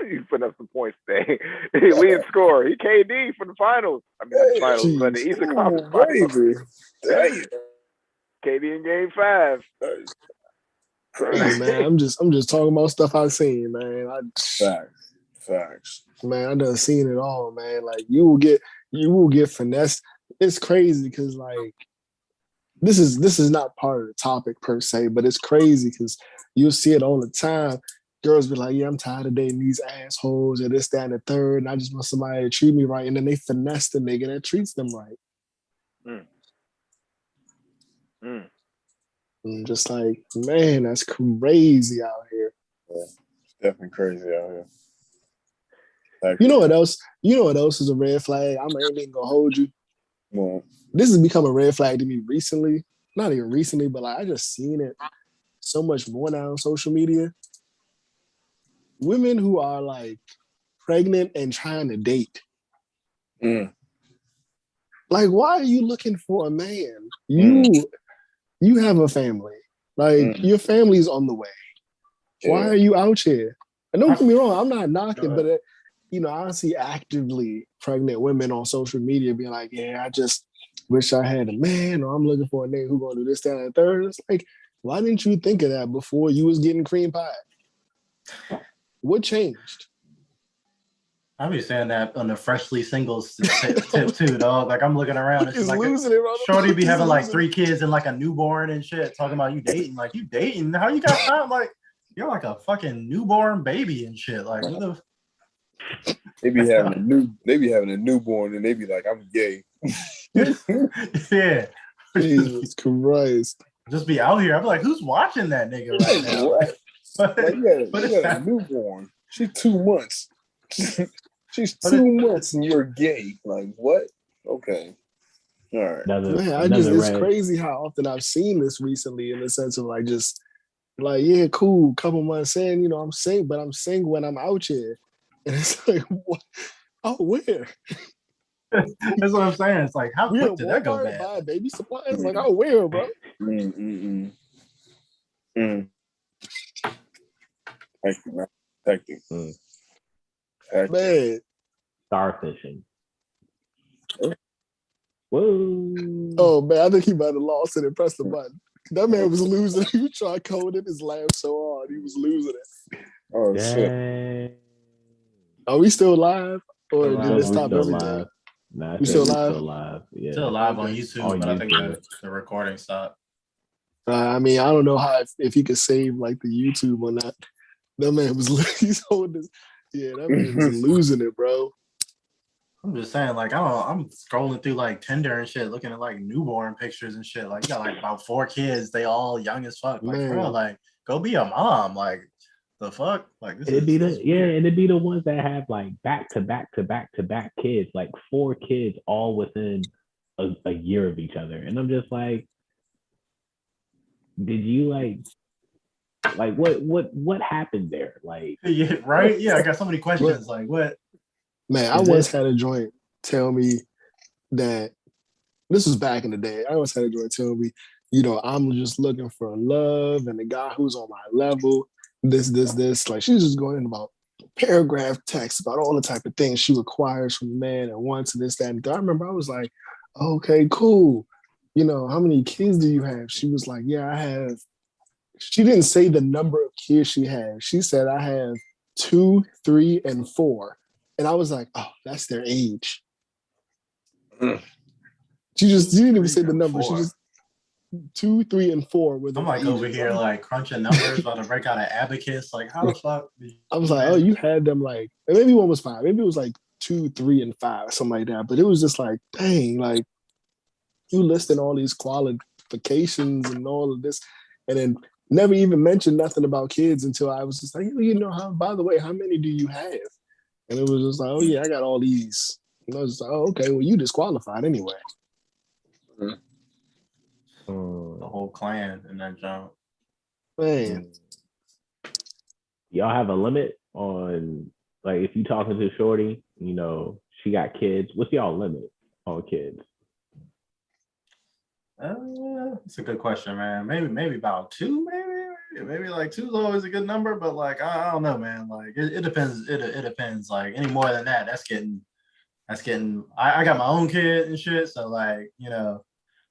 He put up some points today. He lead score. He KD for the finals. I mean, not the finals, but the Eastern Conference finals. Baby. KD in Game 5. Hey, man, I'm just talking about stuff I've seen, man. Facts. Man, I done seen it all, man. Like you will get finesse. It's crazy because like this is not part of the topic per se, but it's crazy because you'll see it all the time. Girls be like, yeah, I'm tired of dating these assholes or this, that, and the third, and I just want somebody to treat me right. And then they finesse the nigga that treats them right. And just like, man, that's crazy out here. Yeah, it's definitely crazy out here. Like, You know what else? You know what else is a red flag? I ain't even gonna hold you. well, This has become a red flag to me recently. Not even recently, but like I just seen it so much more now on social media. Women who are like pregnant and trying to date. Like, why are you looking for a man? You have a family. Like, your family's on the way. Yeah. Why are you out here? And don't get me wrong, I'm not knocking, but I see actively pregnant women on social media being like, yeah, I just wish I had a man, or I'm looking for a nigga who gonna do this, that, and the third. It's like, why didn't you think of that before you was getting cream pie? What changed? I be saying that on the freshly singles tip too, dog. Like I'm looking around, it's like Shorty be having like 3 kids and like a newborn and shit. Talking about you dating, like you dating? How you got time? Like you're like a fucking newborn baby and shit. Like what the? They be having a newborn and they be like, I'm gay. Yeah. Jesus Christ. Just be out here. I'm like, who's watching that nigga right now? What? Like, you got a newborn. She's 2 months. She's 2 months and you're gay. Like what? Okay. All right. It's crazy how often I've seen this recently in the sense of like just like, yeah, cool, couple months in, I'm single, but I'm single when I'm out here. And it's like, what? Oh, where? That's what I'm saying. It's like, how quick did that go bad? Buy baby supplies? Like, oh, where, bro? Hectic. Man. Starfishing. Whoa. Oh, man, I think he might have lost it and pressed the button. That man was losing. He was trying to code it. His laugh so hard. He was losing it. Oh, shit. Are we still live? Or did it stop everything? Live. Nah, we still live? Still live. Yeah. Still live on YouTube, but I think the recording stopped. I mean, I don't know how if he could save like the YouTube on that. That man was he's holding this. Yeah, that man was losing it, bro. I'm just saying, like, I'm scrolling through like Tinder and shit, looking at like newborn pictures and shit. Like, you got like about 4 kids, they all young as fuck. Like, bro, like, go be a mom. Like, the fuck? Like, this it'd be the ones that have like back to back kids, like 4 kids all within a year of each other. And I'm just like, did you like what happened there? Like, yeah, right? Yeah, I got so many questions. Like, what? Man, I once had a joint tell me that this was back in the day. I once had a joint tell me, I'm just looking for love and a guy who's on my level. This. Like, she's just going in about paragraph text about all the type of things she requires from a man and wants and this, that, and that. I remember I was like, okay, cool. How many kids do you have? She was like, yeah, I have. She didn't say the number of kids she had. She said, I have 2, 3, and 4. And I was like, oh, that's their age. She didn't even say the number. 2, 3, and 4 were the I'm like ages. over here like crunching numbers, about to break out an abacus. Like, how the fuck? I was like, oh, you had them like, and maybe one was 5. Maybe it was like 2, 3, and 5, something like that. But it was just like, dang, like you listing all these qualifications and all of this, and then never even mentioned nothing about kids until I was just like, you know, by the way, how many do you have? And it was just like, oh yeah, I got all these. And I was just like, oh, okay, well, you disqualified anyway. The whole clan in that jump. Man. Y'all have a limit on, like, if you talking to Shorty, you know, she got kids. What's y'all limit on kids? It's a good question, man. Maybe about 2, maybe like 2 is always a good number, but like I don't know, man. Like it depends. It depends. Like any more than that, that's getting. I got my own kid and shit, so like, you know,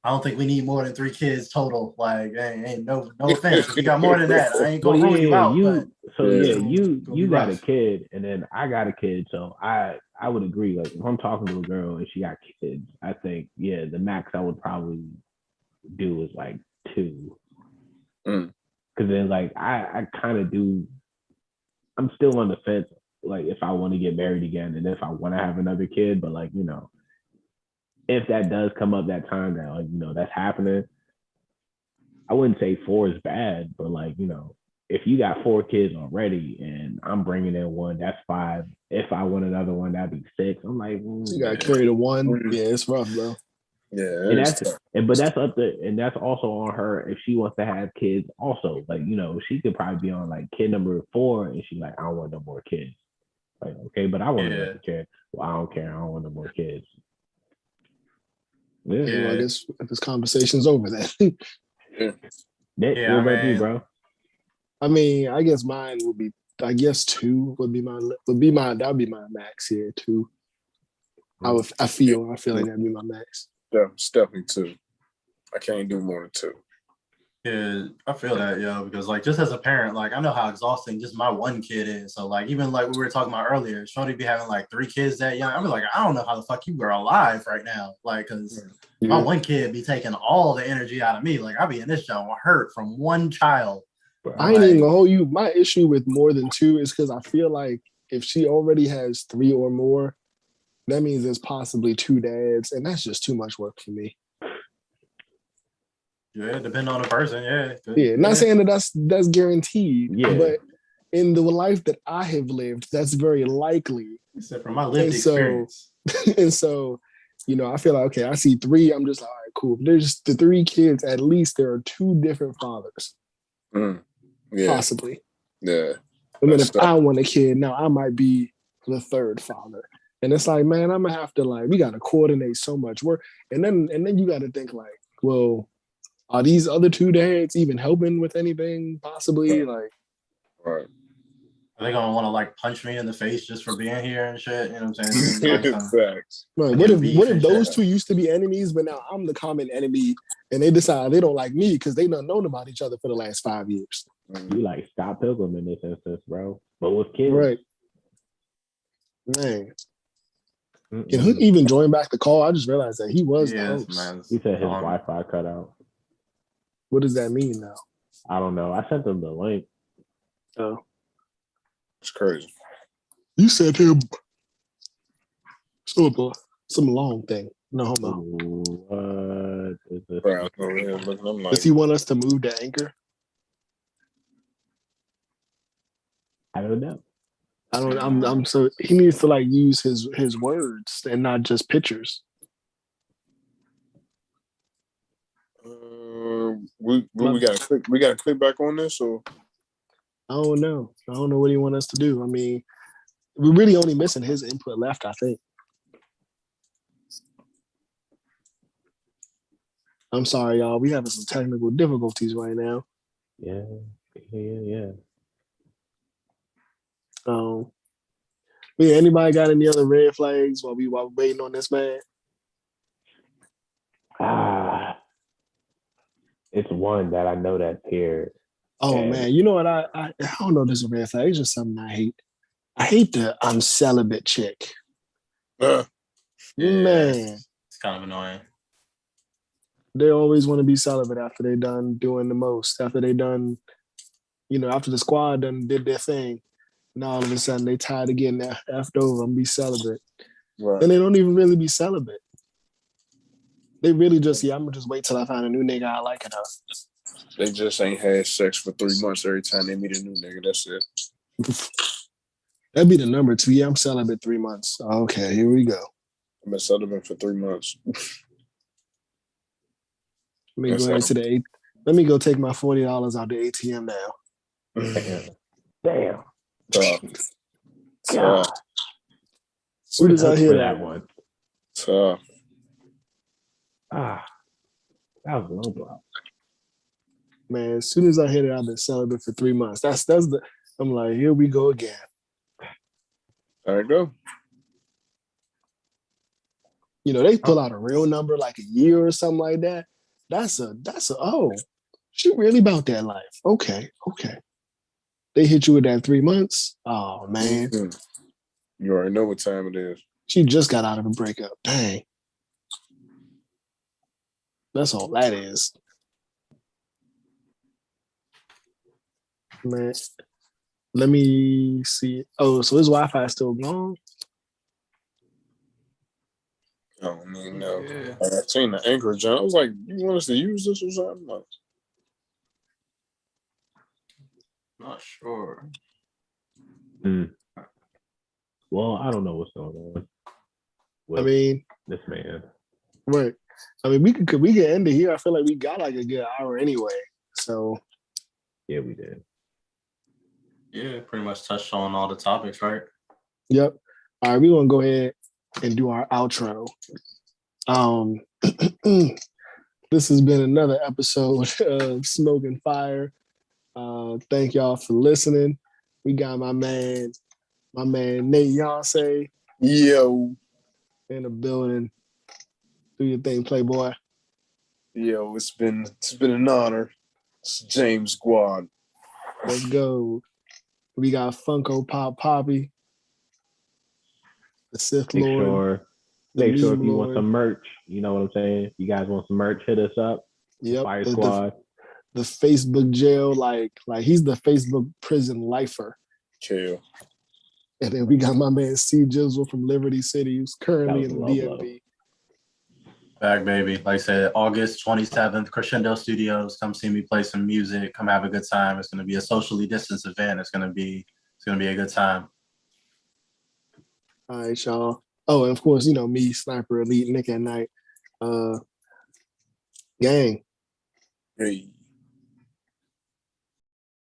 I don't think we need more than 3 kids total. Like, ain't no offense. If you got more than that, I ain't gonna rule you out. You got a kid, and then I got a kid, so I would agree. Like if I'm talking to a girl and she got kids, I think the max I would probably do is like 2. Because then like I kind of do. I'm still on the fence. Like if I want to get married again, and if I want to have another kid, but like, you know, if that does come up that time that, like, you know, that's happening, I wouldn't say 4 is bad, but like, you know, if you got 4 kids already and I'm bringing in 1, that's 5. If I want another one, that'd be 6. I'm like, you got to carry the 1. Yeah, it's rough, bro. Yeah, but that's up to, and that's also on her if she wants to have kids. Also, like, you know, she could probably be on like kid number 4, and she's like, I don't want no more kids. Like, okay, but I want another kid. Well, I don't care. I don't want no more kids. Yeah. Well, I guess this conversation's over then. What about you, bro? I mean, I guess mine would be. I guess 2 would be my. That would be my max here. 2. I feel like that'd be my max. Yeah, it's definitely 2. I can't do more than 2. Yeah, I feel that, yo, because like just as a parent, like I know how exhausting just my 1 kid is. So like even like we were talking about earlier, Shorty be having like 3 kids that young. I'm like, I don't know how the fuck you were alive right now. Like, cause my 1 kid be taking all the energy out of me. Like I be in this joint hurt from 1 child. I ain't even gonna hold you. My issue with more than 2 is because I feel like if she already has 3 or more, that means there's possibly 2 dads, and that's just too much work for me. Yeah, depending on the person. Not saying that that's guaranteed. But in the life that I have lived, that's very likely. Except from my lived experience. And so, you know, I feel like, okay, I see 3. I'm just like, all right, cool. There's the 3 kids. At least there are 2 different fathers. Possibly. Yeah. And then if I want a kid, now I might be the 3rd father. And it's like, man, I'm gonna have to we gotta coordinate so much work. And then you gotta think like, well, are these other 2 dads even helping with anything? Possibly, like. Right. Are they gonna want to like punch me in the face just for being here and shit? You know what I'm saying? Facts. Right. What if those 2 used to be enemies, but now I'm the common enemy, and they decide they don't like me because they done known about each other for the last 5 years? You like Scott Pilgrim in this instance, bro. But with kids, right? Man. Can he even join back the call? I just realized that he was the host. Man, he said his Wi-Fi cut out. What does that mean now? I don't know. I sent him the link. Oh. It's crazy. You said him. Some long thing. No homo. What is this? Does he want us to move to Anchor? I don't know. I'm so he needs to like use his words and not just pictures. We gotta click back on this, or I don't know what he want us to do. I mean, we're really only missing his input left, I think. I'm sorry, y'all. We having some technical difficulties right now. Yeah. Anybody got any other red flags while we waiting on this man? It's one that I know that's here. Oh man, you know what? I don't know. There's a red flag. It's just something I hate. I hate the I'm celibate chick. Man, it's kind of annoying. They always want to be celibate after they done doing the most. After they done, after the squad done did their thing. Now all of a sudden they tired of getting effed over and be celibate. Right. Then they don't even really be celibate. They really just, I'm gonna just wait till I find a new nigga I like enough. They just ain't had sex for 3 months every time they meet a new nigga. That's it. That'd be the number 2. Yeah, I'm celibate 3 months. Okay, here we go. I've been celibate for 3 months. Let me go ahead to the Let me go take my $40 out the ATM now. Damn. Tough. As soon as I hear that one. Tough. That was a low blow. Man, as soon as I hear that I've been celibate for 3 months, I'm like, here we go again. There you go. They pull out a real number like a year or something like that. That's she really about that life. Okay. They hit you with that 3 months. Oh man. Mm-hmm. You already know what time it is. She just got out of a breakup. Dang. That's all that is. Man. Let me see. Oh, so his Wi-Fi is still gone? I don't even know. Yeah. I seen the anchor, John. I was like, you want us to use this or something? Like, not sure. Well, I don't know what's going on. This man. Right. We could end it here. I feel like we got like a good hour anyway. So yeah, we did. Yeah, pretty much touched on all the topics, right? Yep. All right, we're gonna go ahead and do our outro. This has been another episode of Smokin' Fire. Thank y'all for listening. We got my man Nate Yonsei. Yo. In the building. Do your thing, Playboy. Yo, it's been an honor. It's James Guad. Let's go. We got Funko Pop Poppy. The Sith Lord. Make sure if you want some merch, you know what I'm saying? If you guys want some merch, hit us up. Yep. Fire Squad. The Facebook jail, like he's the Facebook prison lifer. Chill. And then we got my man C Jizzle from Liberty City, who's currently in the DMV. Back, baby. Like I said, August 27th, Crescendo Studios. Come see me play some music. Come have a good time. It's going to be a socially distanced event. It's going to be a good time. All right, y'all. Oh, and of course, me, Sniper Elite, Nick at Night. Gang. Hey.